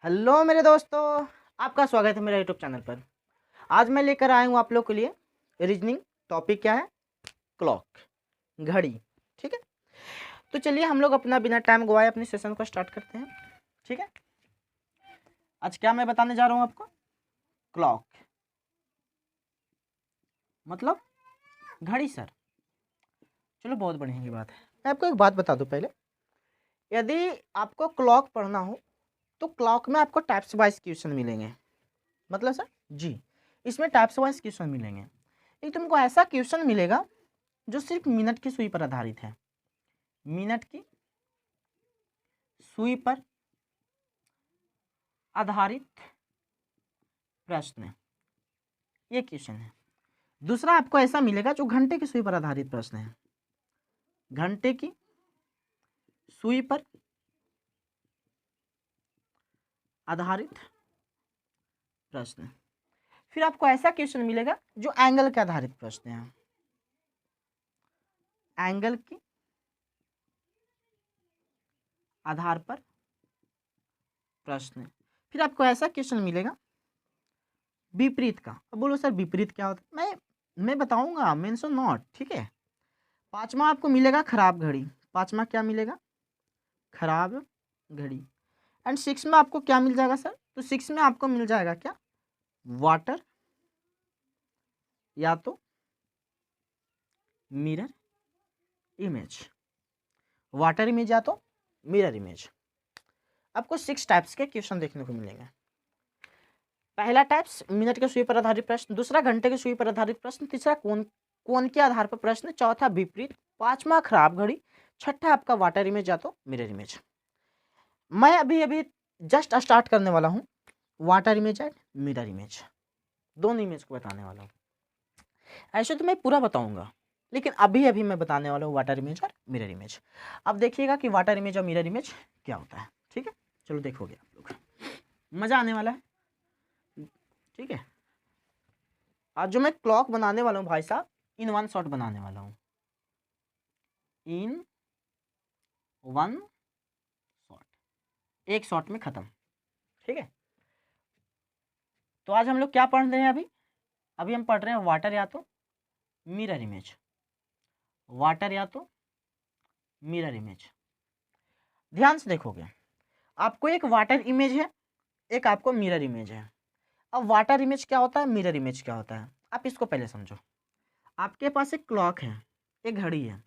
Hello मेरे दोस्तों, आपका स्वागत है मेरे यूट्यूब चैनल पर। आज मैं लेकर आया हूँ आप लोग के लिए रीजनिंग। टॉपिक क्या है? क्लॉक, घड़ी। ठीक है, तो चलिए हम लोग अपना बिना टाइम गवाए अपने सेशन को स्टार्ट करते हैं। ठीक है, आज क्या मैं बताने जा रहा हूँ आपको? क्लॉक मतलब घड़ी सर। चलो बहुत बढ़िया की बात है। मैं आपको एक बात बता दूँ पहले, यदि आपको क्लॉक पढ़ना हो तो क्लॉक में आपको टाइप्स वाइज क्वेश्चन मिलेंगे। मतलब सर जी, इसमें टाइप्स वाइज क्वेश्चन मिलेंगे। एक तुमको ऐसा क्वेश्चन मिलेगा जो सिर्फ मिनट की सुई पर आधारित है। मिनट की सुई पर आधारित प्रश्न, ये क्वेश्चन है। दूसरा आपको ऐसा मिलेगा जो घंटे की सुई पर आधारित प्रश्न है। घंटे की सुई पर आधारित प्रश्न। फिर आपको ऐसा क्वेश्चन मिलेगा जो एंगल के आधारित प्रश्न है। एंगल की आधार पर प्रश्न। फिर आपको ऐसा क्वेश्चन मिलेगा विपरीत का। अब बोलो सर विपरीत क्या होता है? मैं बताऊंगा, मेंशन नॉट। ठीक है, पांचवा आपको मिलेगा खराब घड़ी। पांचवा क्या मिलेगा? खराब घड़ी। एंड सिक्स में आपको क्या मिल जाएगा सर? तो सिक्स में आपको मिल जाएगा क्या? वाटर या तो मिरर इमेज। वाटर इमेज या तो मिरर इमेज। आपको 6 टाइप्स के क्वेश्चन देखने को मिलेंगे। पहला टाइप्स मिनट के सुई पर आधारित प्रश्न, दूसरा घंटे के सुई पर आधारित प्रश्न, तीसरा कोण के आधार पर प्रश्न, चौथा विपरीत, पांचवा खराब घड़ी, छठा आपका वाटर इमेज या तो मिरर इमेज। मैं अभी अभी जस्ट स्टार्ट करने वाला हूँ water image and mirror image, दोनों इमेज को बताने वाला हूँ। ऐसे तो मैं पूरा बताऊंगा, लेकिन अभी अभी मैं बताने वाला हूँ वाटर इमेज और मिरर इमेज। अब देखिएगा कि वाटर इमेज और मिरर इमेज क्या होता है। ठीक है, चलो देखोगे आप लोग, मज़ा आने वाला है। ठीक है, आज जो मैं क्लॉक बनाने वाला हूँ भाई साहब, इन वन शॉट बनाने वाला हूँ। इन वन शॉट, एक शॉट में ख़त्म। ठीक है, तो आज हम लोग क्या पढ़ रहे हैं? अभी हम पढ़ रहे हैं वाटर या तो मिरर इमेज। वाटर या तो मिरर इमेज। ध्यान से देखोगे, आपको एक वाटर इमेज है, एक आपको मिरर इमेज है। अब वाटर इमेज क्या होता है, मिरर इमेज क्या होता है, आप इसको पहले समझो। आपके पास एक क्लॉक है, एक घड़ी है।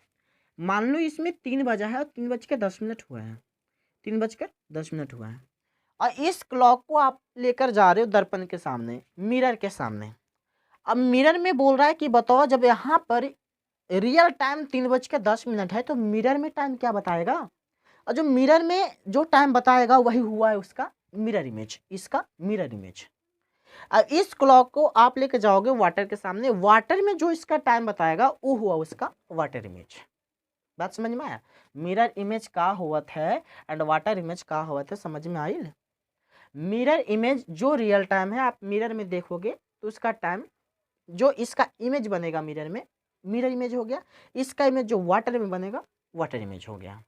मान लो इसमें 3 बजा है और 3:10 हुआ है। 3:10 हुआ है और इस क्लॉक को आप लेकर जा रहे हो दर्पण के सामने, मिरर के सामने। अब मिरर में बोल रहा है कि बताओ, जब यहाँ पर रियल टाइम 3:10 है तो मिरर में टाइम क्या बताएगा? और जो मिरर में जो टाइम बताएगा वही हुआ है उसका मिरर इमेज, इसका मिरर इमेज। अब इस क्लॉक को आप लेके जाओगे वाटर के सामने, वाटर में जो इसका टाइम बताएगा वो हुआ उसका वाटर इमेज। बात समझ में आया? मिरर इमेज का हुआ है एंड वाटर इमेज का हुआ था, समझ में आई? मिरर इमेज जो रियल टाइम है, आप मिरर में देखोगे तो उसका टाइम जो इसका इमेज बनेगा मिरर में, मिरर इमेज हो गया। इसका इमेज जो वाटर में बनेगा, वाटर इमेज हो गया।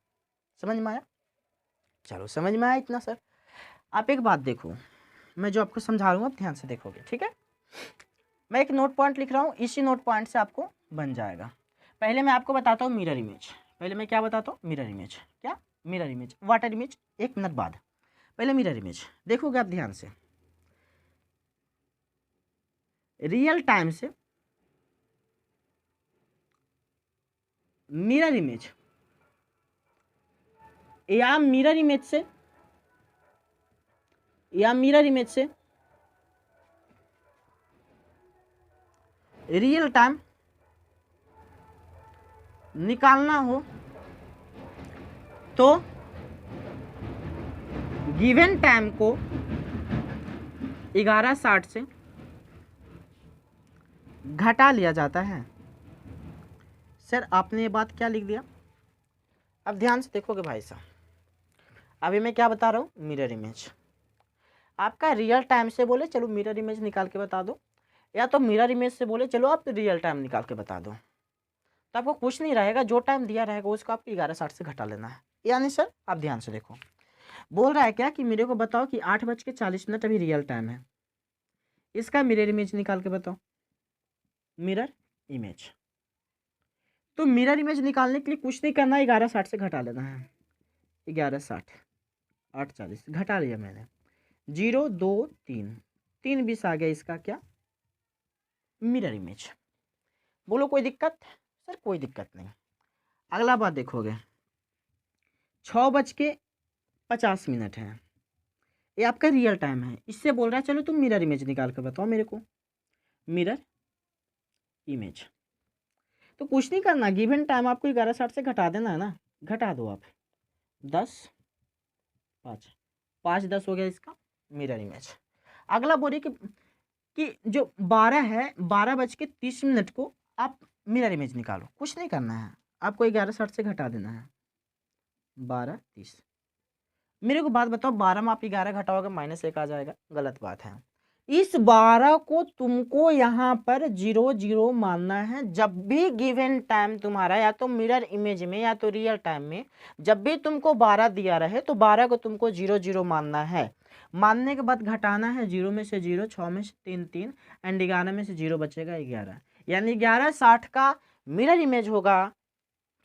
समझ में आया? चलो समझ में आया इतना सर। आप एक बात देखो, मैं जो आपको समझा रहा हूँ आप ध्यान से देखोगे। ठीक है, मैं एक नोट पॉइंट लिख रहा हूँ, इसी नोट पॉइंट से आपको बन जाएगा। पहले मैं आपको बताता हूँ मिरर इमेज। पहले मैं क्या बताता हूँ? Mirror image. क्या? Mirror image. Water image 1 minute बाद। पहले मिरर इमेज देखोगे आप ध्यान से। रियल टाइम से मिरर इमेज या मिरर इमेज से रियल टाइम निकालना हो तो गिवन टाइम को 11:60 से घटा लिया जाता है। सर आपने ये बात क्या लिख दिया? अब ध्यान से देखोगे भाई साहब, अभी मैं क्या बता रहा हूँ? Mirror image. आपका रियल टाइम से बोले चलो मिरर इमेज निकाल के बता दो, या तो मिरर इमेज से बोले चलो आप रियल टाइम निकाल के बता दो, तो आपको कुछ नहीं रहेगा, जो टाइम दिया रहेगा उसको आपको 11:60 से घटा लेना है। यानी सर आप ध्यान से देखो, बोल रहा है क्या कि मेरे को बताओ कि 8:40 अभी रियल टाइम है, इसका मिरर इमेज निकाल के बताओ। मिरर इमेज, तो मिरर इमेज निकालने के लिए कुछ नहीं करना, 11:60 से घटा लेना है। 11:60 8:40 घटा लिया मैंने, 0 2 3 3 20 आ गया इसका क्या, मिरर इमेज। बोलो कोई दिक्कत? सर कोई दिक्कत नहीं। अगला बात देखोगे, 6:50 है, ये आपका रियल टाइम है। इससे बोल रहा है चलो तुम मिरर इमेज निकाल कर बताओ मेरे को, मिरर इमेज। तो कुछ नहीं करना, गिवन टाइम आपको 11:60 से घटा देना है ना, घटा दो आप। 10 5 5 10 हो गया इसका मिरर इमेज। अगला बोलिए कि जो 12 है, 12:30 को आप मिरर इमेज निकालो। कुछ नहीं करना है, आपको 11:60 से घटा देना है, 12:30। मेरे को बात बताओ, 12 में आप 11 घटाओगे -1 आ जाएगा, गलत बात है। इस 12 को तुमको यहाँ पर 0 0 मानना है। जब भी गिवन टाइम तुम्हारा या तो मिरर इमेज में या तो रियल टाइम में जब भी तुमको 12 दिया रहे तो 12 को तुमको 0 0 मानना है। मानने के बाद घटाना है, 0 में से 0, 6 में से 3 3 एंड 11 में से 0 बचेगा 11, यानी 11:60 का मिरर इमेज होगा,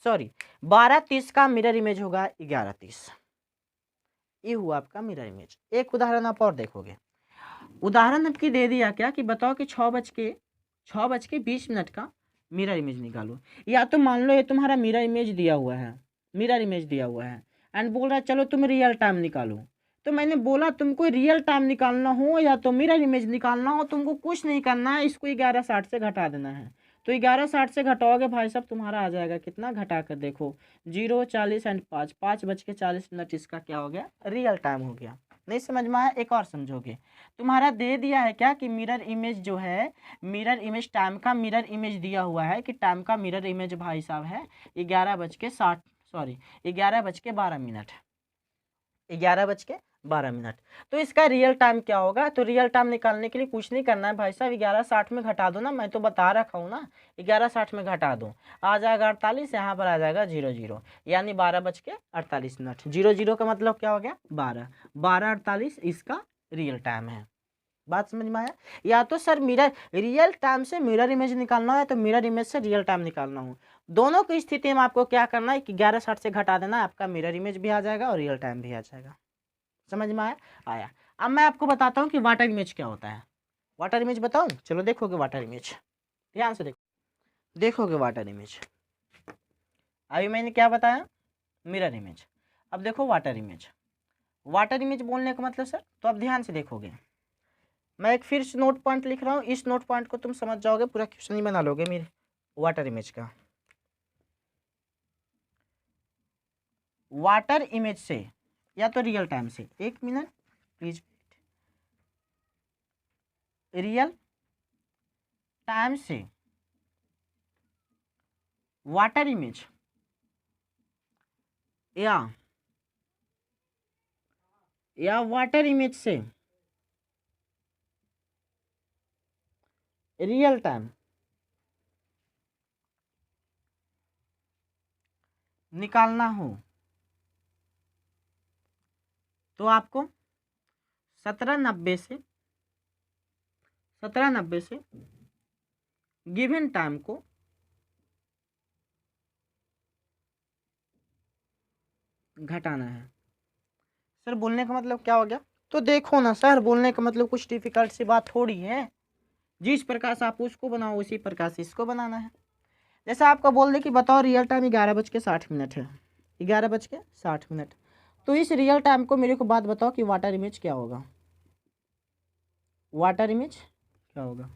सॉरी 12:30 का मिरर इमेज होगा 11:30। ये हुआ आपका मिरर इमेज। एक उदाहरण आप और देखोगे, उदाहरण आपकी दे दिया क्या कि बताओ कि 6:20 का मिरर इमेज निकालो। या तो मान लो ये तुम्हारा मिरर इमेज दिया हुआ है, मिरर इमेज दिया हुआ है एंड बोल रहा है चलो तुम रियल टाइम निकालो। तो मैंने बोला तुमको रियल टाइम निकालना हो या तो मिरर इमेज निकालना हो, तुमको कुछ नहीं करना है, इसको 11:60 से घटा देना है। तो 11:60 से घटाओगे भाई साहब, तुम्हारा आ जाएगा कितना, घटा कर देखो, 0 40 एंड 5 5:40 इसका क्या हो गया, रियल टाइम हो गया। नहीं समझ में आया? एक और समझोगे, तुम्हारा दे दिया है क्या कि मिरर इमेज जो है, मिरर इमेज टाइम का मिरर इमेज दिया हुआ है कि टाइम का मिरर इमेज भाई साहब है 11:12 11:12। तो इसका रियल टाइम क्या होगा? तो रियल टाइम निकालने के लिए कुछ नहीं करना है भाई साहब, 11:60 में घटा दो ना, मैं तो बता रखा हूँ ना, 11:60 में घटा दो, आ जाएगा 48, यहाँ पर आ जाएगा 0 0, यानी 12:48। 0 0 का मतलब क्या हो गया, 12 12:48 इसका रियल टाइम है। बात समझ में आया? या तो सर मिरर रियल टाइम से मिरर इमेज निकालना है तो मिरर इमेज से रियल टाइम निकालना हो, दोनों की स्थिति में आपको क्या करना है कि 11:60 से घटा देना है, आपका मिरर इमेज भी आ जाएगा और रियल टाइम भी आ जाएगा। समझ में आया? अब मैं आपको बताता हूँ कि वाटर इमेज क्या होता है। वाटर इमेज बताऊँ? चलो देखोगे वाटर इमेज, ध्यान से देखोगे वाटर इमेज। अभी मैंने क्या बताया, मिरर इमेज। अब देखो वाटर इमेज। वाटर इमेज बोलने का मतलब सर, तो अब ध्यान से देखोगे, मैं एक फिर नोट पॉइंट लिख रहा हूँ, इस नोट पॉइंट को तुम समझ जाओगे, पूरा क्वेश्चन ही बना लोगे मेरे वाटर इमेज का। वाटर इमेज से या तो रियल टाइम से, 1 मिनट प्लीज, रियल टाइम से वाटर इमेज या वाटर इमेज से रियल टाइम निकालना हो तो आपको 1790 से गिवन टाइम को घटाना है। सर बोलने का मतलब क्या हो गया? तो देखो ना सर, बोलने का मतलब कुछ डिफिकल्ट सी बात थोड़ी है, जिस प्रकार से आप उसको बनाओ उसी प्रकार से इसको बनाना है। जैसे आपको बोल दे कि बताओ रियल टाइम 11:60 है, 11:60, तो इस रियल टाइम को मेरे को बात बताओ कि वाटर इमेज क्या होगा, वाटर इमेज क्या होगा।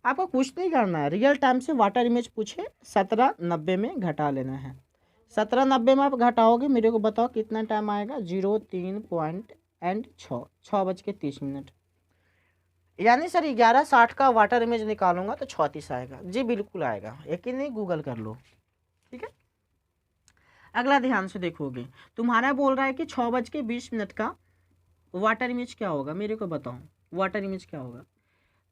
आपको कुछ नहीं करना है, रियल टाइम से वाटर इमेज पूछे 1790 में घटा लेना है। 1790 में आप घटाओगे, मेरे को बताओ कितना टाइम आएगा, 0 3 पॉइंट एंड 6:30। यानी सर 11:60 का वाटर इमेज निकालूंगा तो 34 आएगा। जी बिल्कुल आएगा, यकीन नहीं गूगल कर लो, ठीक है। अगला ध्यान से देखोगे, तुम्हारा बोल रहा है कि 6:20 का वाटर इमेज क्या होगा, मेरे को बताओ वाटर इमेज क्या होगा।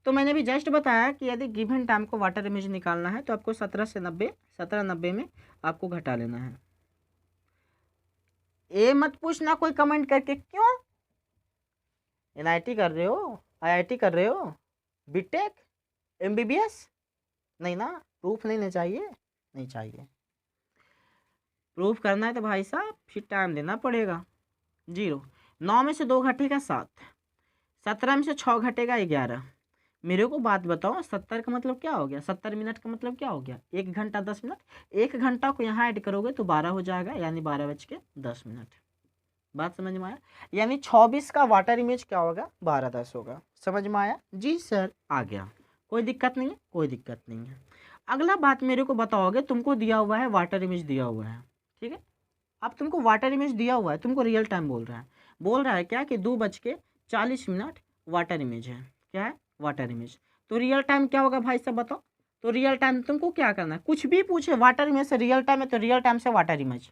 तो मैंने भी जस्ट बताया कि यदि गिवन टाइम को वाटर इमेज निकालना है तो आपको 1790 में आपको घटा लेना है। ए मत पूछना कोई कमेंट करके, क्यों? NIT कर रहे हो, IIT कर रहे हो, बीटेक, MBBS? नहीं ना, प्रूफ नहीं चाहिए, नहीं चाहिए। प्रूफ करना है तो भाई साहब फिर टाइम देना पड़ेगा। 0, 9 में से 2 घटेगा 7, 17 में से 6 घटेगा 11। मेरे को बात बताओ, 70 का मतलब क्या हो गया? 70 मिनट का मतलब क्या हो गया? 1 घंटा 10 मिनट। 1 घंटा को यहाँ ऐड करोगे तो 12 हो जाएगा, यानी 12:10। बात समझ में आया? यानी 24 का वाटर इमेज क्या होगा? 12:10 होगा। समझ में आया? जी सर, आ गया। कोई दिक्कत नहीं है, कोई दिक्कत नहीं है। अगला बात मेरे को बताओगे, तुमको दिया हुआ है वाटर इमेज दिया हुआ है, ठीक है? अब तुमको वाटर इमेज दिया हुआ है, तुमको रियल टाइम बोल रहा है क्या कि 2:40 वाटर इमेज है। क्या है? Water image. तो रियल टाइम क्या होगा भाई साहब बताओ? तो रियल टाइम तुमको क्या करना है, कुछ भी पूछे वाटर इमेज से रियल टाइम है तो रियल टाइम से वाटर इमेज,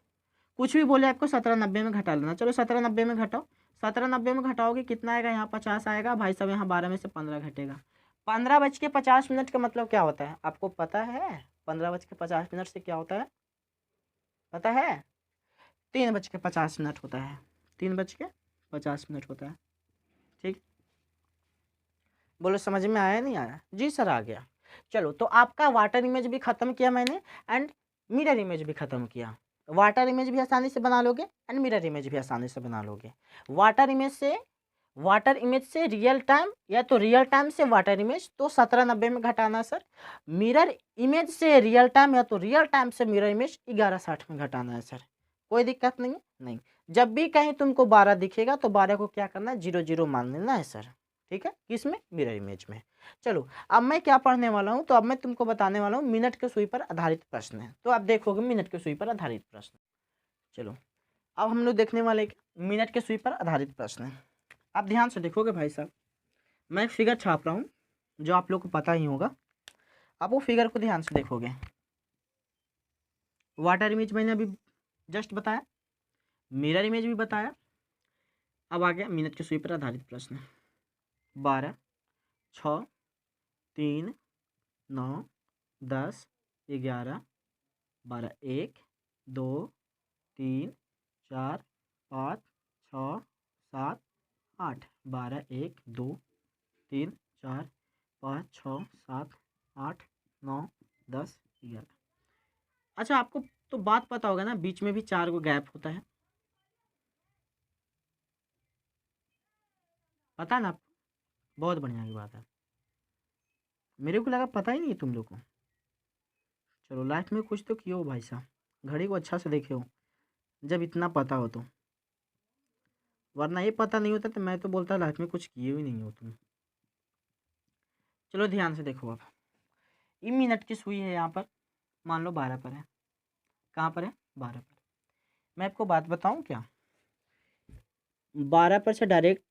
कुछ भी बोले आपको 17:90 में घटा लेना। चलो 17:90 में घटाओ, 17:90 में घटाओगे कितना आएगा? यहाँ 50 आएगा भाई साहब, यहाँ 12 में से 15 घटेगा। 15:50 का मतलब क्या होता है आपको पता है? 15:50 से क्या होता है पता है? 3:50 होता है। 3:50 होता है, ठीक? बोलो समझ में आया नहीं आया? जी सर, आ गया। चलो, तो आपका वाटर इमेज भी खत्म किया मैंने एंड मिरर इमेज भी खत्म किया। वाटर इमेज भी आसानी से बना लोगे एंड मिरर इमेज भी आसानी से बना लोगे। वाटर इमेज से रियल टाइम या तो रियल टाइम से वाटर इमेज तो 17:90 में घटाना सर। मिरर इमेज से रियल टाइम या तो रियल टाइम से मिरर इमेज 11:60 में घटाना है सर। कोई दिक्कत नहीं है? नहीं। जब भी कहीं तुमको 12 दिखेगा तो 12 को क्या करना है? 0 मान लेना है सर, ठीक है? किसमें? मिरर इमेज में। चलो, अब मैं क्या पढ़ने वाला हूँ, तो अब मैं तुमको बताने वाला हूँ मिनट के सुई पर आधारित प्रश्न है। तो आप देखोगे मिनट के सुई पर आधारित प्रश्न। चलो, अब हम लोग देखने वाले मिनट के सुई पर आधारित प्रश्न है। आप ध्यान से देखोगे भाई साहब, मैं एक फिगर छाप रहा हूँ जो आप लोग को पता ही होगा। आप वो फिगर को ध्यान से देखोगे। वाटर इमेज मैंने अभी जस्ट बताया, मिरर इमेज भी बताया। अब आ गया मिनट के सुई पर आधारित प्रश्न। 12, 6, 3, 9, 10, 11, 12, 1, 2, 3, 4, 5, 6, 7, 8, 12, 1, 2, 3, 4, 5, 6, 7, 8, 9, 10, 11। अच्छा, आपको तो बात पता होगा ना, बीच में भी 4 गो गैप होता है, पता है ना आपको? बहुत बढ़िया की बात है। मेरे को लगा पता ही नहीं है तुम लोग को। चलो, लाइफ में कुछ तो किए हो भाई साहब, घड़ी को अच्छा से देखे हो जब इतना पता हो तो, वरना ये पता नहीं होता तो मैं तो बोलता लाइफ में कुछ किए ही नहीं हो तुम। चलो ध्यान से देखो। अब ये मिनट की सुई है, यहाँ पर मान लो 12 पर है। कहाँ पर है? 12 पर। मैं आपको बात बताऊँ क्या? 12 पर से डायरेक्ट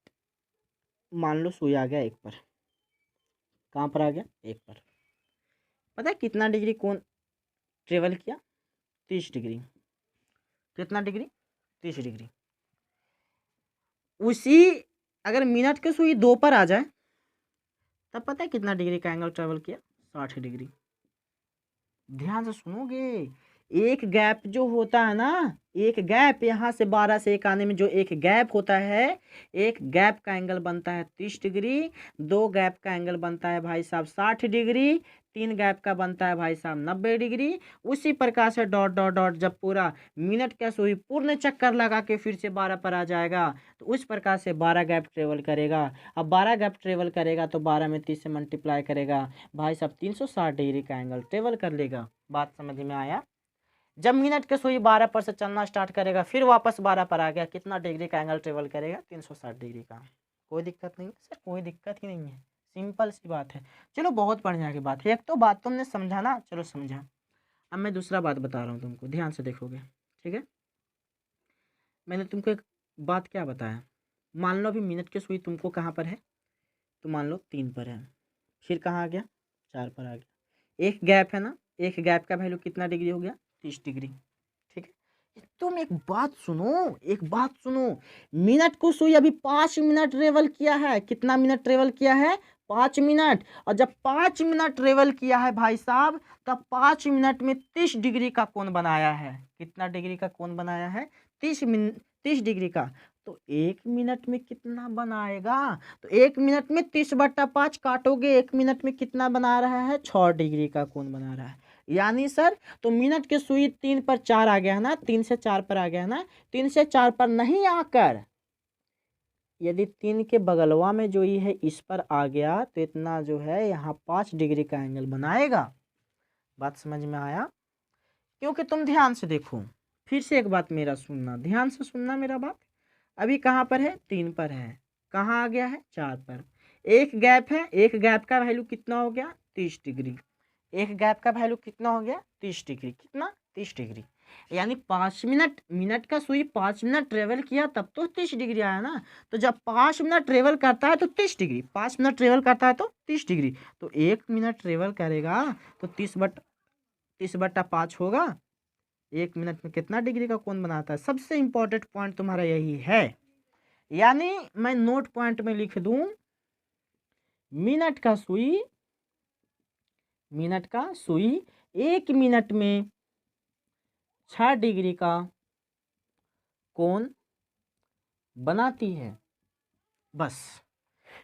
मान लो सुई आ गया 1 पर। कहाँ पर आ गया? 1 पर। पता है कितना डिग्री कोण ट्रेवल किया? 30 डिग्री। कितना डिग्री? 30 डिग्री। उसी अगर मिनट की सुई 2 पर आ जाए तब पता है कितना डिग्री का एंगल ट्रेवल किया? 60 डिग्री। ध्यान से सुनोगे, एक गैप जो होता है ना, एक गैप यहाँ से 12 से 1 आने में जो एक गैप होता है, एक गैप का एंगल बनता है 30 डिग्री, 2 गैप का एंगल बनता है भाई साहब 60 डिग्री, 3 गैप का बनता है भाई साहब 90 डिग्री। उसी प्रकार से डॉट डॉट डॉट जब पूरा मिनट का सुई पूर्ण चक्कर लगा के फिर से 12 पर आ जाएगा तो उस प्रकार से 12 गैप ट्रेवल करेगा। अब 12 गैप ट्रेवल करेगा तो 12 में 30 से मल्टीप्लाई करेगा भाई साहब 360 डिग्री का एंगल ट्रेवल कर लेगा। बात समझ में आया? जब मिनट के सुई 12 पर से चलना स्टार्ट करेगा फिर वापस 12 पर आ गया, कितना डिग्री का एंगल ट्रेवल करेगा? 360 डिग्री का। कोई दिक्कत नहीं सर, कोई दिक्कत ही नहीं है, सिंपल सी बात है। चलो, बहुत बढ़िया की बात है। एक तो बात तुमने समझा ना, चलो समझा। अब मैं दूसरा बात बता रहा हूँ तुमको, ध्यान से देखोगे, ठीक है? मैंने तुमको एक बात क्या बताया, मान लो अभी मिनट की सुई तुमको कहाँ पर है, तो मान लो 3 पर है, फिर कहाँ आ गया? 4 पर आ गया। एक गैप है ना, एक गैप का वैल्यू कितना डिग्री हो गया? 30 डिग्री, ठीक है? तुम एक बात सुनो, एक बात सुनो, मिनट को सुई अभी 5 मिनट ट्रेवल किया है। कितना मिनट ट्रेवल किया है? 5 मिनट। और जब 5 मिनट ट्रेवल किया है भाई साहब, तब 5 मिनट में 30 डिग्री का कोण बनाया है। कितना डिग्री का कोण बनाया है? 30 डिग्री का, तो 1 मिनट में कितना बनाएगा? तो 1 मिनट में 30/5 काटोगे, 1 मिनट में कितना बना रहा है? 6 डिग्री का कोण बना रहा है। यानी सर तो मिनट के सुई 3 पर 4 आ गया है ना, 3 से 4 पर आ गया है ना, 3 से 4 पर नहीं आकर यदि 3 के बगलवा में जो ये है इस पर आ गया तो इतना जो है यहाँ 5 डिग्री का एंगल बनाएगा। बात समझ में आया? क्योंकि तुम ध्यान से देखो, फिर से एक बात मेरा सुनना, ध्यान से सुनना मेरा बात। अभी कहाँ पर है? 3 पर है। कहाँ आ गया है? 4 पर। एक गैप है, एक गैप का वैल्यू कितना हो गया? 30 डिग्री। एक गैप का वैल्यू कितना हो गया? 30 डिग्री। कितना? 30 डिग्री। यानी 5 मिनट, मिनट का सुई 5 मिनट ट्रेवल किया तब तो 30 डिग्री आया ना। तो जब 5 मिनट ट्रेवल करता है तो 30 डिग्री, 5 मिनट ट्रेवल करता है तो 30 डिग्री, तो 1 मिनट ट्रेवल करेगा तो 30/5 होगा। 1 मिनट में कितना डिग्री का कोण बनाता है? सबसे इंपॉर्टेंट पॉइंट तुम्हारा यही है। यानी मैं नोट पॉइंट में लिख दूं, मिनट का सुई 1 मिनट में 6 डिग्री का कोण बनाती है। बस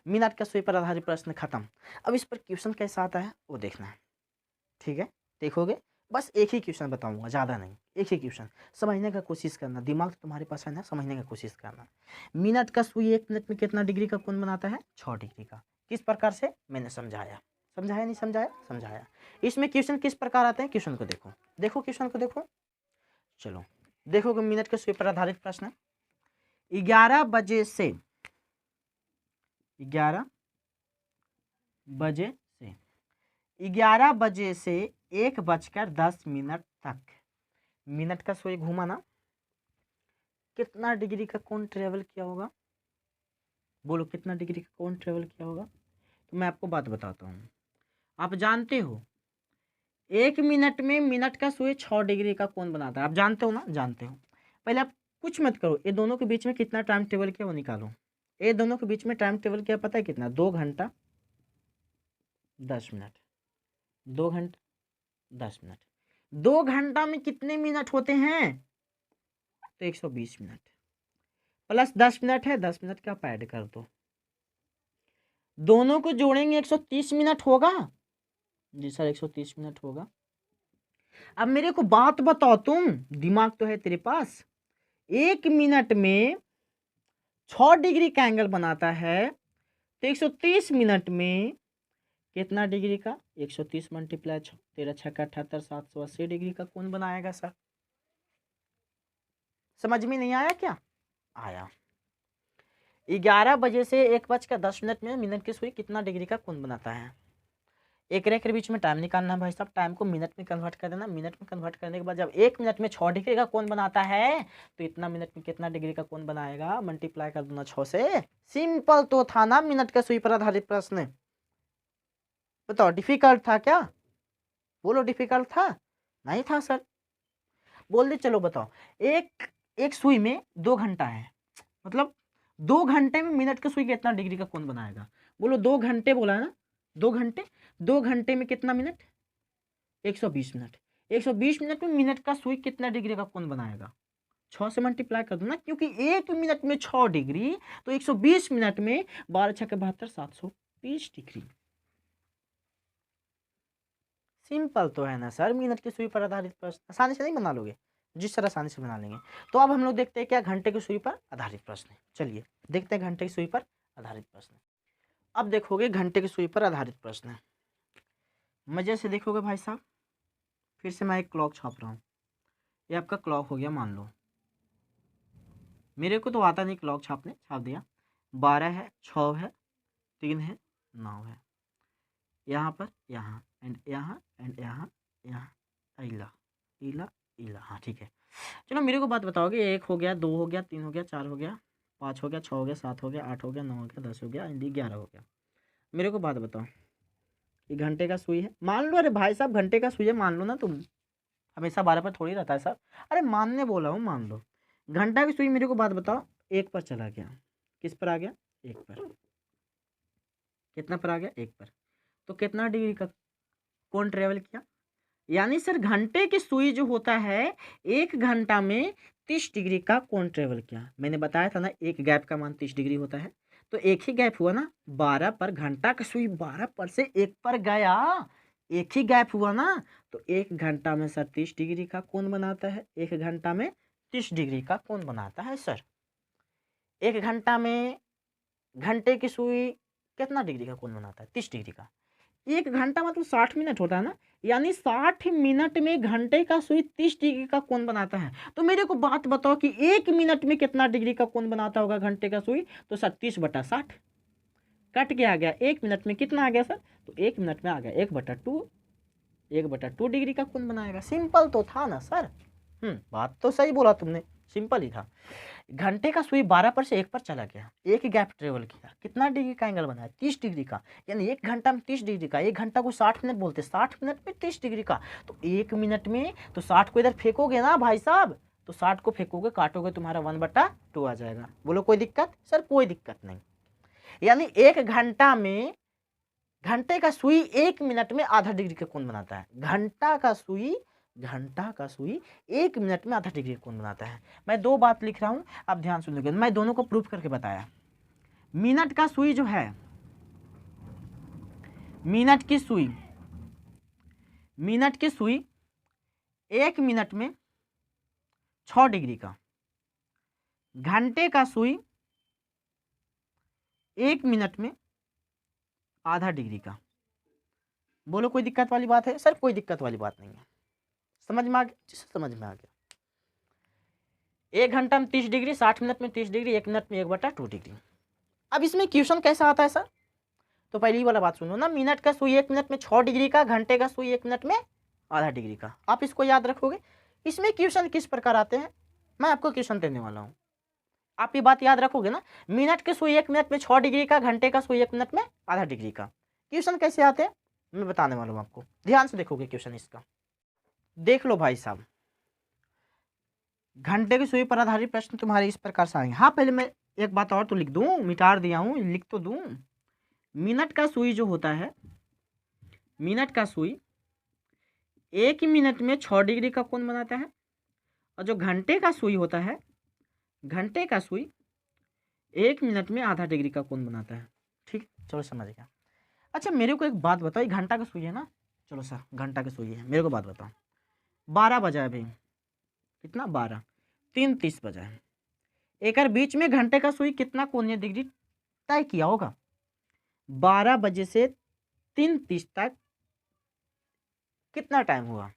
मिनट का सुई पर आधारित प्रश्न खत्म। अब इस पर क्वेश्चन कैसा आता है वो देखना है, ठीक है? देखोगे, बस एक ही क्वेश्चन बताऊंगा, ज़्यादा नहीं, एक ही क्वेश्चन समझने का कोशिश करना, दिमाग तो तुम्हारे पास है ना, समझने का कोशिश करना। मिनट का सुई 1 मिनट में कितना डिग्री का कोण बनाता है? 6 डिग्री का। किस प्रकार से? मैंने समझाया। समझाया नहीं समझाया? समझाया। इसमें क्वेश्चन किस प्रकार आते हैं? क्वेश्चन को देखो, देखो क्वेश्चन को देखो। चलो देखोगे, मिनट के सुई पर आधारित प्रश्न। 11 बजे से 11 बजे से 1:10 तक मिनट का सुई घूमा ना, कितना डिग्री का कोण ट्रेवल किया होगा? बोलो कितना डिग्री का कोण ट्रेवल किया होगा? तो मैं आपको बात बताता हूँ। आप जानते हो 1 मिनट में मिनट का सुई 6 डिग्री का कोण बनाता है, आप जानते हो ना? जानते हो। पहले आप कुछ मत करो, ये दोनों के बीच में कितना टाइम टेबल किया वो निकालो। ये दोनों के बीच में टाइम टेबल क्या पता है कितना? 2 घंटा 10 मिनट। 2 घंटा 10 मिनट। 2 घंटा में कितने मिनट होते हैं? तो 120 मिनट प्लस 10 मिनट है, 10 मिनट का आप ऐड कर दो, दोनों को जोड़ेंगे 130 मिनट होगा। जी सर 130 मिनट होगा। अब मेरे को बात बताओ, तुम दिमाग तो है तेरे पास, 1 मिनट में 6 डिग्री का एंगल बनाता है तो 130 मिनट में कितना डिग्री का? 130 मल्टीप्लाई 13 छक्का 78, 780 डिग्री का कोण बनाएगा सर। समझ में नहीं आया क्या? आया। 11 बजे से 1:10 में मिनट की सुई कितना डिग्री का कोण बनाता है? एक रेखा के बीच में टाइम निकालना है भाई साहब, टाइम को मिनट में कन्वर्ट कर देना। मिनट में कन्वर्ट करने के बाद जब 1 मिनट में 6 डिग्री का कोण बनाता है तो इतना मिनट में कितना डिग्री का कोण बनाएगा? मल्टीप्लाई कर दूंगा 6 से। सिंपल तो था ना मिनट का सुई पर आधारित प्रश्न। बताओ डिफिकल्ट था क्या? बोलो डिफिकल्ट था? नहीं था सर। बोल दे चलो बताओ, एक सुई में 2 घंटा है, मतलब 2 घंटे में मिनट का सुई कितना डिग्री का कोण बनाएगा? बोलो 2 घंटे बोला है ना, 2 घंटे, 2 घंटे में कितना मिनट? 120 मिनट। 120 मिनट में मिनट का सुई कितना डिग्री का कोण बनाएगा? 6 से मल्टीप्लाई कर दो ना, क्योंकि 1 मिनट में 6 डिग्री तो 120 मिनट में 12 छक्के 72, 720 डिग्री। सिंपल तो है ना सर, मिनट की सुई पर आधारित प्रश्न आसानी से नहीं बना लोगे? जिस तरह आसानी से बना लेंगे। तो अब हम लोग देखते हैं क्या घंटे की सुई पर आधारित प्रश्न है। चलिए देखते हैं घंटे की सुई पर आधारित प्रश्न। अब देखोगे घंटे की सुई पर आधारित प्रश्न है, मजे से देखोगे भाई साहब। फिर से मैं एक क्लॉक छाप रहा हूँ, ये आपका क्लॉक हो गया मान लो। मेरे को तो आता नहीं क्लॉक छापने, छाप दिया। 12 है, 6 है, 3 है, 9 है, यहाँ पर, यहाँ एंड यहाँ एंड यहाँ, यहाँ इला इला इला। हाँ ठीक है। चलो मेरे को बात बताओगे, 1 हो गया, 2 हो गया, 3 हो गया, 4 हो गया, 5 हो गया, 6 हो गया, 7 हो गया, 8 हो गया, 9 हो गया, 10 हो गया एंड 11 हो गया। मेरे को बात बताओ, ये घंटे का सुई है मान लो। अरे भाई साहब घंटे का सुई है मान लो ना, तुम हमेशा 12 पर थोड़ी रहता है सर। अरे मानने बोला हूँ, मान लो। घंटा की सुई मेरे को बात बताओ 1 पर चला गया, किस पर आ गया? 1 पर। कितना पर आ गया? 1 पर। तो कितना डिग्री का कोण ट्रेवल किया? यानी सर घंटे की सुई जो होता है 1 घंटा में 30 डिग्री का कोण ट्रेवल किया। मैंने बताया था ना एक गैप का मान 30 डिग्री होता है, तो एक ही गैप हुआ ना 12 पर, घंटा का सुई 12 पर से 1 पर गया, एक ही गैप हुआ ना, तो 1 घंटा में सर 30 डिग्री का कोण बनाता है। 1 घंटा में 30 डिग्री का कोण बनाता है सर। 1 घंटा में घंटे की सुई कितना डिग्री का कोण बनाता है? 30 डिग्री का। 1 घंटा मतलब 60 मिनट होता है ना, यानी 60 मिनट में घंटे का सुई 30 डिग्री का कोण बनाता है। तो मेरे को बात बताओ कि 1 मिनट में कितना डिग्री का कोण बनाता होगा घंटे का सुई? तो सर 30/60 कट के आ गया। 1 मिनट में कितना आ गया सर? तो 1 मिनट में आ गया 1/2, 1/2 डिग्री का कोण बनाएगा। सिंपल तो था ना सर। बात तो सही बोला तुमने, सिंपल ही था। घंटे का सुई 12 पर से 1 पर चला गया, एक गैप ट्रेवल किया, कितना डिग्री का एंगल बनाया? 30 डिग्री का, यानी 1 घंटा में 30 डिग्री का। 1 घंटा को 60 मिनट बोलते, 60 मिनट में 30 डिग्री का, तो 1 मिनट में तो 60 को इधर फेंकोगे ना भाई साहब, तो 60 को फेंकोगे, काटोगे, तुम्हारा 1/2 आ जाएगा। बोलो कोई दिक्कत? सर कोई दिक्कत नहीं। यानी 1 घंटा में घंटे का सुई 1 मिनट में आधा डिग्री का कोण बनाता है। घंटा का सुई 1 मिनट में आधा डिग्री का कोण बनाता है। मैं 2 बात लिख रहा हूं, आप ध्यान सुनिएगा, मैं दोनों को प्रूफ करके बताया। मिनट का सुई जो है, मिनट की सुई 1 मिनट में 6 डिग्री का, घंटे का सुई 1 मिनट में आधा डिग्री का। बोलो कोई दिक्कत वाली बात है? सर कोई दिक्कत वाली बात नहीं है। समझ में आ गया? समझ में आ गया। 1 घंटा में 30 डिग्री, 60 मिनट में 30 डिग्री, 1 मिनट में 1/2 डिग्री। अब इसमें क्वेश्चन कैसा आता है सर? तो पहली वाला बात सुनो ना, मिनट का सुई 1 मिनट में 6 डिग्री का, घंटे का सुई 1 मिनट में आधा डिग्री का। आप इसको याद रखोगे। इसमें क्वेश्चन किस प्रकार आते हैं, मैं आपको क्वेश्चन देने वाला हूँ, आप ये बात याद रखोगे ना। मिनट के सुई 1 मिनट में 6 डिग्री का, घंटे का सुई 1 मिनट में आधा डिग्री का। क्वेश्चन कैसे आते हैं मैं बताने वाला हूँ आपको, ध्यान से देखोगे क्वेश्चन इसका। देख लो भाई साहब, घंटे की सुई पर आधारित प्रश्न तुम्हारे इस प्रकार से आएंगे। हाँ पहले मैं एक बात और तो लिख दूं, मिटा दिया हूं, लिख तो दूं। मिनट का सुई जो होता है, मिनट का सुई 1 मिनट में 6 डिग्री का कोण बनाता है, और जो घंटे का सुई होता है, घंटे का सुई 1 मिनट में आधा डिग्री का कोण बनाता है। ठीक, चलो समझ गया। अच्छा मेरे को एक बात बताओ, घंटा का सुई है ना, चलो सर घंटा का सुई है, मेरे को बात बताओ, 12 बजा है भाई, कितना 12, 3:30 बजा है। एक बीच में घंटे का सुई कितना कोणीय डिग्री तय किया होगा? 12 बजे से 3:30 तक कितना टाइम हुआ?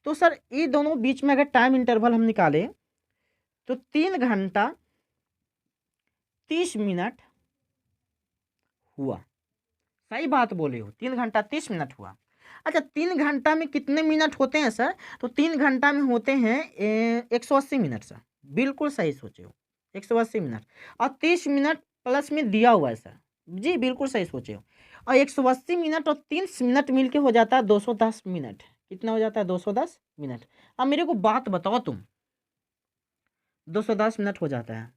तो सर ये दोनों बीच में अगर टाइम इंटरवल हम निकालें तो 3 घंटा 30 मिनट हुआ। सही बात बोले हो, 3 घंटा 30 मिनट हुआ। अच्छा 3 घंटा में कितने मिनट होते हैं सर? तो 3 घंटा में होते हैं 180 मिनट सर, बिल्कुल सही सोचे हो, 180 मिनट, और 30 मिनट प्लस में दिया हुआ है सर, जी बिल्कुल सही सोचे हो। और 180 मिनट और 30 मिनट मिलके हो जाता है 210 मिनट। कितना हो जाता है? 210 मिनट। अब मेरे को बात बताओ तुम, 210 मिनट हो जाता है।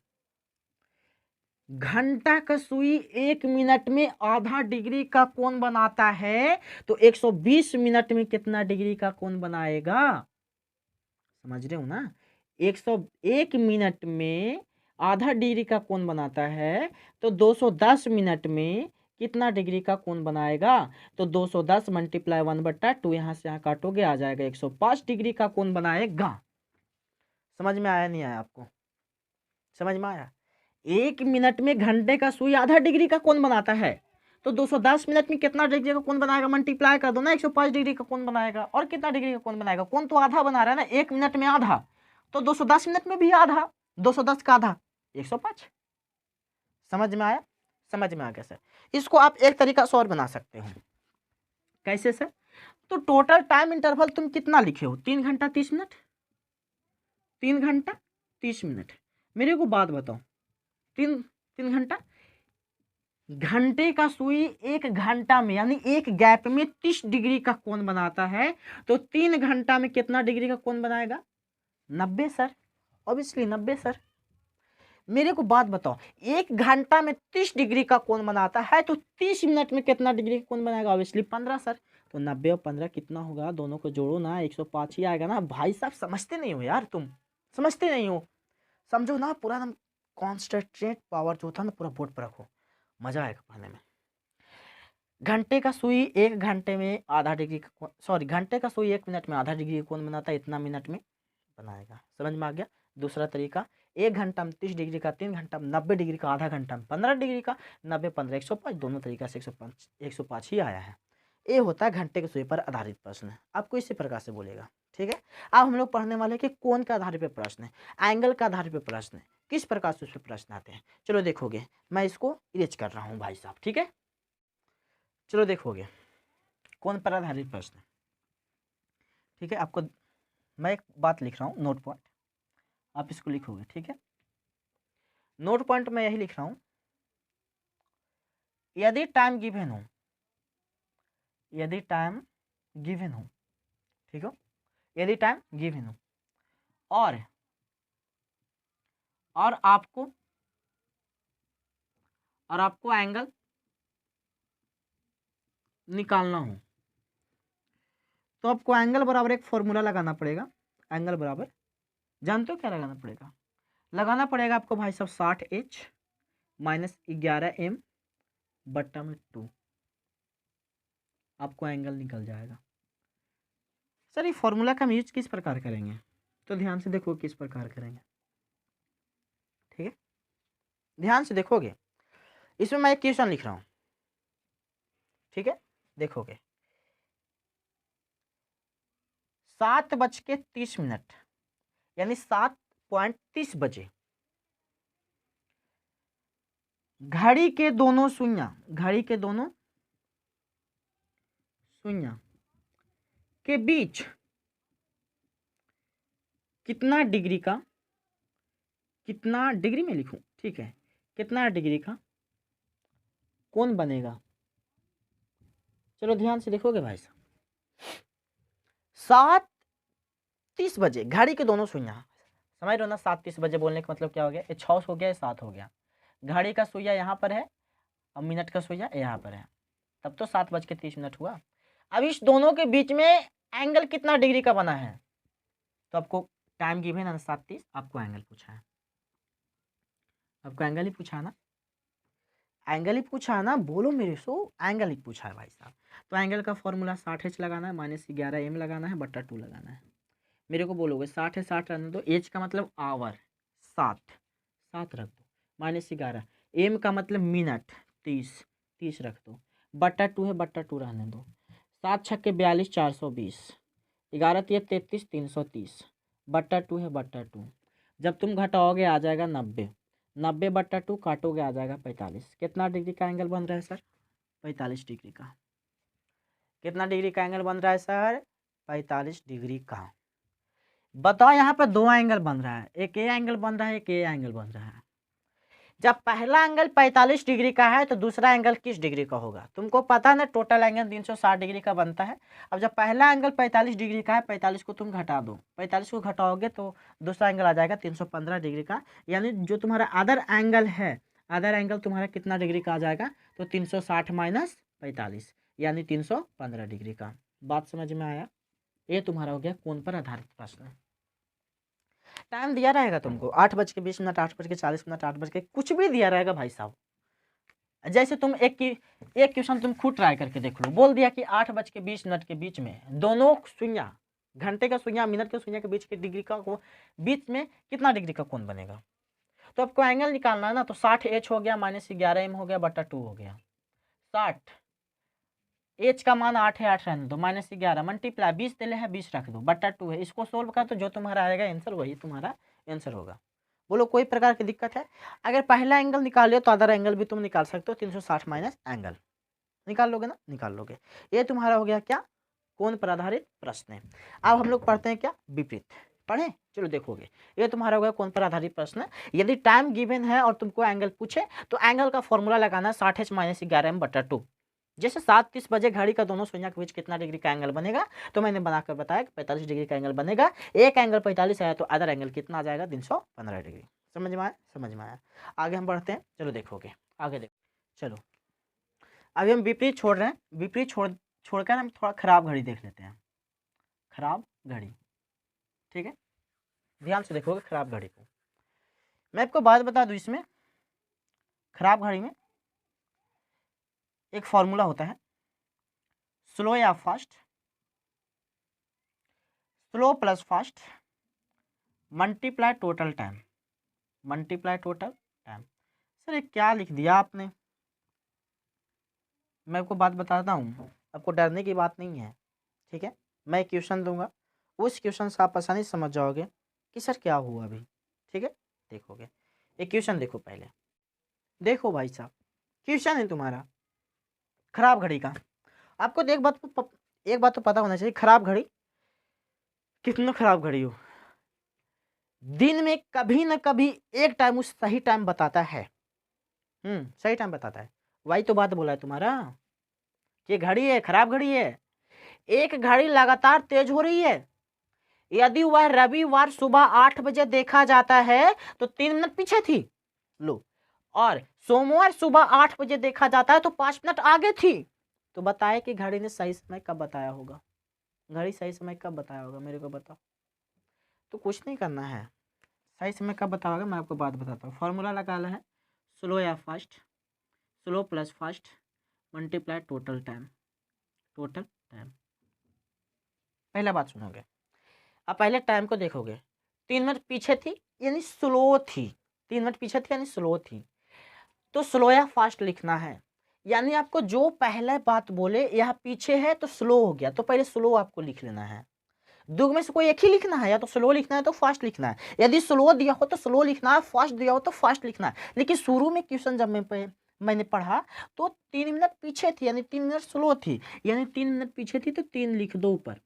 घंटा का सुई 1 मिनट में आधा डिग्री का कोण बनाता है, तो 120 मिनट में कितना डिग्री का कोण बनाएगा? समझ रहे हो ना? 101 मिनट में आधा डिग्री का कोण बनाता है, तो 210 मिनट में कितना डिग्री का कोण बनाएगा? तो 210 मल्टीप्लाई 1/2, यहाँ से यहाँ काटोगे, आ जाएगा 105 डिग्री का कोण बनाएगा। समझ में आया नहीं आया आपको? समझ में आया? 1 मिनट में घंटे का सुई आधा डिग्री का कोण बनाता है, तो 210 मिनट में कितना डिग्री का कोण बनाएगा? मल्टीप्लाई कर दो ना, 105 डिग्री का कोण बनाएगा। और कितना डिग्री का कोण बनाएगा? कोण तो आधा बना रहा है ना, 1 मिनट में आधा, तो 210 मिनट में भी आधा, 210 का आधा 105। समझ में आया? समझ में आ गया सर। इसको आप एक तरीका से और बना सकते हो। कैसे सर? तो टोटल टाइम इंटरवल तुम कितना लिखे हो? 3 घंटा 30 मिनट, 3 घंटा 30 मिनट। मेरे को बात बताओ, 3 घंटा, घंटे का सुई 1 घंटा में यानी एक गैप में 30 डिग्री का कोण बनाता है, तो 3 घंटा में कितना डिग्री का कोण बनाएगा? 90 सर, ऑब्वियसली 90 सर। मेरे को बात बताओ, 1 घंटा में 30 डिग्री का कोण बनाता है, तो 30 मिनट में कितना डिग्री का कोण बनाएगा? Obviously 15 sir. तो 90 और 15 कितना होगा, दोनों को जोड़ो ना, 105 ही आएगा ना। भाई साहब समझते नहीं हो यार, तुम समझते नहीं हो। समझो ना, पूरा एकदम कॉन्सेंट्रेट पावर जो होता है ना पूरा बोर्ड पर रखो, मजा आएगा पढ़ने में। घंटे का सुई 1 घंटे में आधा डिग्री का, सॉरी घंटे का सुई 1 मिनट में आधा डिग्री कौन बनाता है, इतना मिनट में बनाएगा। समझ में आ गया। दूसरा तरीका, 1 घंटा में 30 डिग्री का, 3 घंटा में 90 डिग्री का, आधा घंटा में 15 डिग्री का, 90 15 105, दोनों तरीका से 105 ही आया है। ये होता है घंटे के सुई पर आधारित प्रश्न। आपको इसी प्रकार से बोलेगा, ठीक है। अब हम लोग पढ़ने वाले हैं कि कोण के आधार पे प्रश्न है, एंगल के आधार पे प्रश्न है, किस प्रकार से उस पर प्रश्न आते हैं। चलो देखोगे, मैं इसको इरेज कर रहा हूँ भाई साहब, ठीक है। चलो देखोगे, कोण पर आधारित प्रश्न, ठीक है। आपको मैं एक बात लिख रहा हूँ, नोट पॉइंट, आप इसको लिखोगे, ठीक है। नोट पॉइंट में यही लिख रहा हूँ, यदि टाइम गिवन हो, यदि टाइम गिवन हो, ठीक हो, यदि टाइम गिवन हो और आपको एंगल निकालना हो, तो आपको एंगल बराबर एक फॉर्मूला लगाना पड़ेगा। एंगल बराबर जानते हो क्या लगाना पड़ेगा, लगाना पड़ेगा आपको भाई साहब 60H माइनस 11M बट्टा में 2, आपको एंगल निकल जाएगा। सर ये फॉर्मूला का हम यूज किस प्रकार करेंगे, तो ध्यान से देखो किस प्रकार करेंगे, ठीक है। ध्यान से देखोगे, इसमें मैं एक क्वेश्चन लिख रहा हूं, ठीक है। देखोगे 7:30 यानी 7:30 बजे घड़ी के दोनों सुइयां, घड़ी के दोनों सुइयां के बीच कितना डिग्री का, कितना डिग्री में लिखूं, ठीक है, कितना डिग्री का कोण बनेगा। चलो ध्यान से देखोगे भाई साहब, 7:30 बजे घड़ी के दोनों सुइयां, समझ रहे हो ना। 7:30 बजे बोलने का मतलब क्या हो गया, ये 6 हो गया, 7 हो गया। घड़ी का सुइया यहाँ पर है और मिनट का सुइया यहाँ पर है, तब तो 7:30 हुआ। अब इस दोनों के बीच में एंगल कितना डिग्री का बना है, तो आपको टाइम गिवन है 7:30, आपको एंगल पूछा है, आपको एंगल ही पूछा है ना, एंगल ही पूछा है ना, बोलो मेरे सो, एंगल ही पूछा है भाई साहब। तो एंगल का फॉर्मूला 60H लगाना है माइनस 11M लगाना है बट्टा 2 लगाना है। मेरे को बोलोगे 60 है 60 रहने दो, एच का मतलब आवर 7 रख दो, माइनस 11, एम का मतलब मिनट 30 रख दो, बट्टा 2 है बट्टा 2 रहने दो, 7 छक्के 42 420, 11 तिया 33 330, बट्टा 2 है बट्टा 2। जब तुम घटाओगे आ जाएगा 90 बट्टा 2 काटोगे आ जाएगा 45। कितना डिग्री का एंगल बन रहा है सर, 45 डिग्री का। कितना डिग्री का एंगल बन रहा है सर, 45 डिग्री का। बताओ यहाँ पर 2 एंगल बन रहा है, एक ये एंगल बन रहा है, एक ये एंगल बन रहा है। जब पहला एंगल 45 डिग्री का है तो दूसरा एंगल किस डिग्री का होगा, तुमको पता है ना, टोटल एंगल 360 डिग्री का बनता है। अब जब पहला एंगल 45 डिग्री का है, 45 को तुम घटा दो, 45 को घटाओगे तो दूसरा एंगल आ जाएगा 315 डिग्री का। यानी जो तुम्हारा अदर एंगल है, अदर एंगल तुम्हारा कितना डिग्री का आ जाएगा, तो 360 माइनस 45 यानी 315 डिग्री का। बात समझ में आया। ये तुम्हारा हो गया कोण पर आधारित प्रश्न। टाइम दिया रहेगा तुमको 8:20, 8:40, 8 कुछ भी दिया रहेगा भाई साहब। जैसे तुम एक क्वेश्चन तुम खुद ट्राई करके देख लो, बोल दिया कि 8:20 के बीच में दोनों सुइयां, घंटे का सुइयां मिनट के सुइयां के बीच के डिग्री का बीच में कितना डिग्री का कोण बनेगा, तो आपको एंगल निकालना है ना। तो 60H हो गया माइनस 11M हो गया बट्टा 2 हो गया। 60 एच का मान 8 है, 8 रहने दो, माइनस 11 मल्टीप्लाई 20 दिले है 20 रख दो, बट्टा 2 है। इसको सोल्व कर तो जो तुम्हारा आएगा आंसर वही तुम्हारा आंसर होगा। बोलो कोई प्रकार की दिक्कत है। अगर पहला एंगल निकाल तो अदर एंगल भी तुम निकाल सकते हो, 360 माइनस एंगल निकाल लोगे ना, निकाल लोगे। ये तुम्हारा हो गया क्या, कोण पर आधारित प्रश्न है। अब हम लोग पढ़ते हैं क्या, विपरीत पढ़े। चलो देखोगे, ये तुम्हारा हो गया कोण पर आधारित प्रश्न। यदि टाइम गिवन है और तुमको एंगल पूछे तो एंगल का फॉर्मूला लगाना है 60H माइनस 11M बट्टा 2। जैसे 7:30 बजे घड़ी का दोनों सुइयां के बीच कितना डिग्री का एंगल बनेगा, तो मैंने बनाकर बताया कि 45 डिग्री का एंगल बनेगा। एक एंगल 45 आया तो अदर एंगल कितना आ जाएगा, 315 डिग्री। समझ में आया, समझ में आया। आगे हम बढ़ते हैं, चलो देखोगे, आगे देखो। चलो अभी हम विपरीत छोड़ रहे हैं, विपरीत छोड़कर हम थोड़ा खराब घड़ी देख लेते हैं। खराब घड़ी, ठीक है, ध्यान से देखोगे खराब घड़ी को। मैं आपको बात बता दूं, इसमें खराब घड़ी में एक फॉर्मूला होता है, स्लो या fast, slow plus fast multiply total time, multiply total time. Sir ये क्या लिख दिया आपने? मैं आपको बात बताता हूँ, आपको डरने की बात नहीं है, ठीक है। मैं क्वेश्चन दूंगा, उस क्वेश्चन से आप आसानी से समझ जाओगे कि सर क्या हुआ अभी, ठीक है। देखोगे एक क्वेश्चन, देखो पहले, देखो भाई साहब क्वेश्चन है तुम्हारा खराब घड़ी का। आपको एक बात तो पता होना चाहिए, खराब घड़ी कितना खराब घड़ी हो, दिन में कभी ना कभी एक टाइम उस सही टाइम बताता है, सही टाइम बताता है। वही तो बात बोला है तुम्हारा कि घड़ी है खराब घड़ी है। एक घड़ी लगातार तेज हो रही है, यदि वह रविवार सुबह 8 बजे देखा जाता है तो 3 मिनट पीछे थी, लो, और सोमवार सुबह 8 बजे देखा जाता है तो 5 मिनट आगे थी। तो बताए कि घड़ी ने सही समय कब बताया होगा, घड़ी सही समय कब बताया होगा, मेरे को बताओ। तो कुछ नहीं करना है, सही समय कब बताया होगा मैं आपको बात बताता हूँ। फॉर्मूला लगाना है, स्लो या fast, slow plus fast multiply total time, total time. पहला बात सुनोगे, अब पहले टाइम को देखोगे, 3 मिनट पीछे थी यानी स्लो थी, 3 मिनट पीछे थी यानी स्लो थी। तो स्लो या फास्ट लिखना है, यानी आपको जो पहले बात बोले यह पीछे है तो स्लो हो गया, तो पहले स्लो आपको लिख लेना है। दो में से कोई एक ही लिखना है, या तो स्लो लिखना है तो फास्ट लिखना है। यदि स्लो दिया हो तो स्लो लिखना है, फास्ट दिया हो तो फास्ट लिखना है। लेकिन शुरू में क्वेश्चन जब मैंने पढ़ा तो 3 मिनट पीछे थी यानी 3 मिनट स्लो थी, यानी 3 मिनट पीछे थी तो 3 लिख दो ऊपर।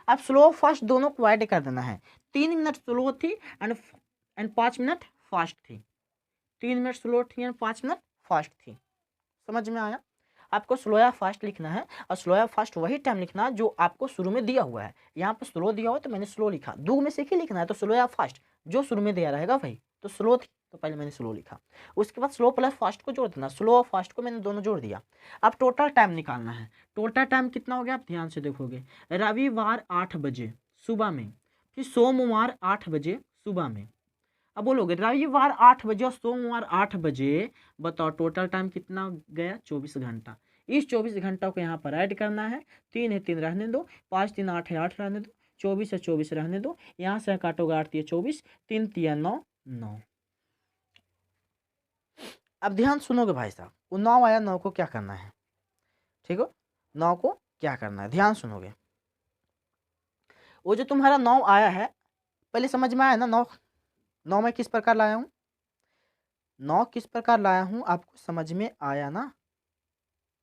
अब स्लो फास्ट दोनों को ऐड कर देना है, 3 मिनट स्लो थी एंड 5 मिनट फास्ट थी, 3 मिनट स्लो थी एंड 5 मिनट फास्ट थी। समझ में आया? आपको स्लो या फास्ट लिखना है, और स्लो या फास्ट वही टाइम लिखना है जो आपको शुरू में दिया हुआ है। यहाँ पे स्लो दिया हुआ तो मैंने स्लो लिखा, दो में से ही लिखना है, तो स्लो या फास्ट जो शुरू में दिया रहेगा भाई। तो स्लो थी तो पहले मैंने स्लो लिखा, उसके बाद स्लो प्लस फास्ट को जोड़ देना, स्लो और फास्ट को मैंने दोनों जोड़ दिया। अब टोटल टाइम निकालना है, टोटल टाइम कितना हो गया आप ध्यान से देखोगे, रविवार 8 बजे सुबह में, फिर सोमवार 8 बजे सुबह में। अब बोलोगे रविवार 8 बजे और सोमवार 8 बजे, बताओ टोटल टाइम कितना गया, 24 घंटा। इस 24 घंटा को यहाँ पर ऐड करना है, 3 है 3 रहने दो, 5 3 8 है 8 रहने दो, 24 है 24 रहने दो, यहाँ से काटोगे 8 3 24, 3 3 9 9। अब ध्यान सुनोगे भाई साहब, वो 9 आया, 9 को क्या करना है, ठीक हो, 9 को क्या करना है, ध्यान सुनोगे। वो जो तुम्हारा 9 आया है, पहले समझ में आया ना, 9 मैं किस प्रकार लाया हूँ, 9 किस प्रकार लाया हूँ आपको समझ में आया ना?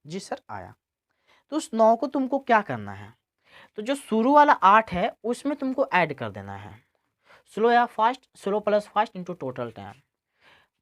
जी सर आया। तो उस 9 को तुमको क्या करना है, तो जो शुरू वाला 8 है उसमें तुमको ऐड कर देना है, स्लो या fast, slow plus fast into total time.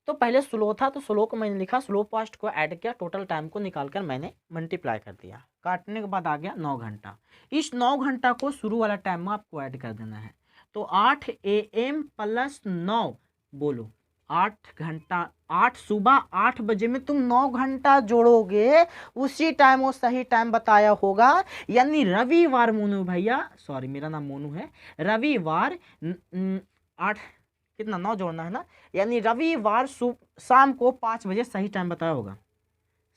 तो पहले स्लो था तो स्लो को मैंने लिखा, स्लो फास्ट को ऐड किया, टोटल टाइम को निकालकर मैंने मल्टीप्लाई कर दिया, काटने के बाद आ गया 9 घंटा। इस 9 घंटा को शुरू वाला टाइम में आपको ऐड कर देना है, तो 8 AM प्लस 9, बोलो 8 घंटा, 8 सुबह 8 बजे में तुम 9 घंटा जोड़ोगे, उसी टाइम वो सही टाइम बताया होगा। यानी रविवार, मोनू भैया, सॉरी मेरा नाम मोनू है, रविवार 8 कितना 9 जोड़ना है ना, यानी रविवार शाम को 5 बजे सही टाइम बताया होगा,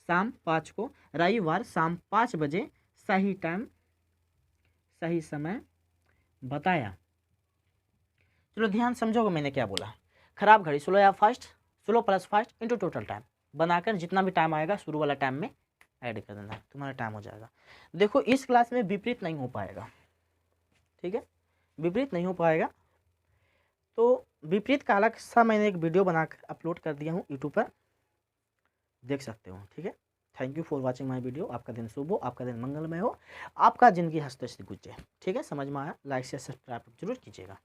शाम 5 को, रविवार शाम 5 बजे सही टाइम, सही समय बताया। चलो ध्यान समझोगे मैंने क्या बोला। खराब घड़ी, स्लो या fast, slow plus fast into total time, बनाकर जितना भी टाइम आएगा शुरू वाला टाइम में ऐड कर देना, तुम्हारा टाइम हो जाएगा। देखो इस क्लास में विपरीत नहीं हो पाएगा, ठीक है, विपरीत नहीं हो पाएगा। तो विपरीत का अलग सा मैंने एक वीडियो बनाकर अपलोड कर दिया हूँ यूट्यूब पर, देख सकते हो, ठीक है। Thank you for watching my video. आपका दिन शुभ हो, आपका दिन मंगलमय हो, आपका ज़िंदगी हंसते से गुजरे, ठीक है। समझ में आया, लाइक से सब्सक्राइब जरूर कीजिएगा।